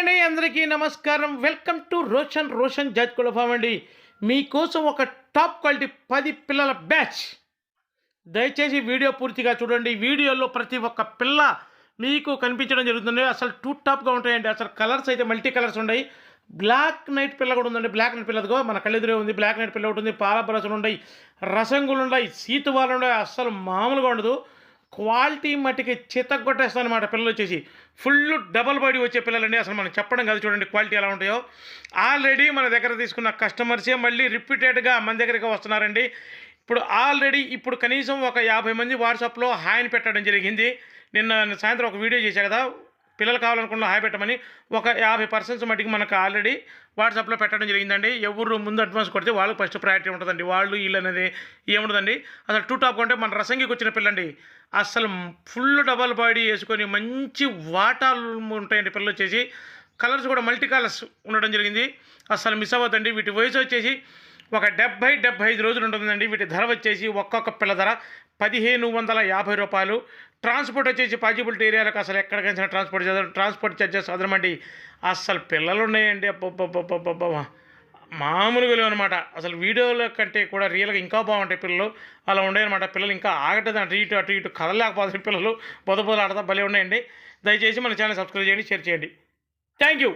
అండి, అందరికీ నమస్కారం. వెల్కమ్ టు రోషన్ జాజ్కోళ్ళ ఫామ్ అండి. మీకోసం ఒక టాప్ క్వాలిటీ 10 పిల్లల బ్యాచ్. దయచేసి వీడియో పూర్తిగా చూడండి. వీడియోలో ప్రతి ఒక్క పిల్ల మీకు కనిపించడం జరుగుతుంది. అసలు టూ టాప్గా ఉంటాయండి. అసలు కలర్స్ అయితే మల్టీ కలర్స్ ఉన్నాయి. బ్లాక్ నైట్ పిల్ల కూడా ఉందండి. బ్లాక్ నైట్ పిల్లదిగో మన కళ్ళెదురే ఉంది. బ్లాక్ నైట్ పిల్ల ఒకటి ఉంది. పాలపరసలు ఉన్నాయి, రసంగులు ఉన్నాయి, సీతువాలు ఉన్నాయి. అస్సలు మామూలుగా ఉండదు. క్వాలిటీ మట్టికి చితగొట్టేస్తాను అనమాట. పిల్లలు వచ్చేసి ఫుల్ డబల్ బాడీ వచ్చే పిల్లలండి. అసలు మనం చెప్పడం కాదు, చూడండి క్వాలిటీ ఎలా ఉంటాయో. ఆల్రెడీ మన దగ్గర తీసుకున్న కస్టమర్సే మళ్ళీ రిపీటెడ్గా మన దగ్గరికి వస్తున్నారండి. ఇప్పుడు కనీసం ఒక 50 మంది వాట్సాప్లో హాయ్ని పెట్టడం జరిగింది. నిన్న సాయంత్రం ఒక వీడియో చేశా కదా, పిల్లలు కావాలనుకున్న హాయ్ పెట్టమని. ఒక 50% మటుకు మనకు ఆల్రెడీ వాట్సాప్లో పెట్టడం జరిగిందండి. ఎవరు ముందు అడ్వాన్స్ కొడితే వాళ్ళకి ఫస్ట్ ప్రయారిటీ ఉంటుందండి. వాళ్ళు వీళ్ళు అనేది ఏముండదండి. అసలు టూ టాప్ అంటే మన రసంగికి వచ్చిన పిల్లండి. అసలు ఫుల్ డబల్ బాడీ వేసుకొని మంచి వాటాలు ఉంటాయండి పిల్లలు వచ్చేసి. కలర్స్ కూడా మల్టీ కలర్స్ ఉండడం జరిగింది. అసలు మిస్ అవ్వద్దండి. వీటి వయసు వచ్చేసి ఒక 70-75 రోజులు ఉంటుందండి. వీటి ధర వచ్చేసి ఒక్కొక్క పిల్ల ధర 1550 రూపాయలు. ట్రాన్స్పోర్ట్ వచ్చేసి పాజిబిలిటీ ఏరియాలకు అసలు ఎక్కడికైనా ట్రాన్స్పోర్ట్ ఛార్జెస్ అదనమండి. అసలు పిల్లలు ఉన్నాయండి. అబ్బబ్బబ్బబ్బబ్బ మామూలుగా లేవు అనమాట. అసలు వీడియోల కంటే కూడా రియల్గా ఇంకా బాగుంటాయి పిల్లలు. అలా ఉన్నాయన్నమాట. పిల్లలు ఇంకా ఆగట్లేదు, అటు ఇటు కదలేకపోతే పిల్లలు బొదబొదలు ఆడతా భలే ఉన్నాయండి. దయచేసి మన ఛానల్ సబ్స్క్రైబ్ చేయండి, షేర్ చేయండి. Thank you.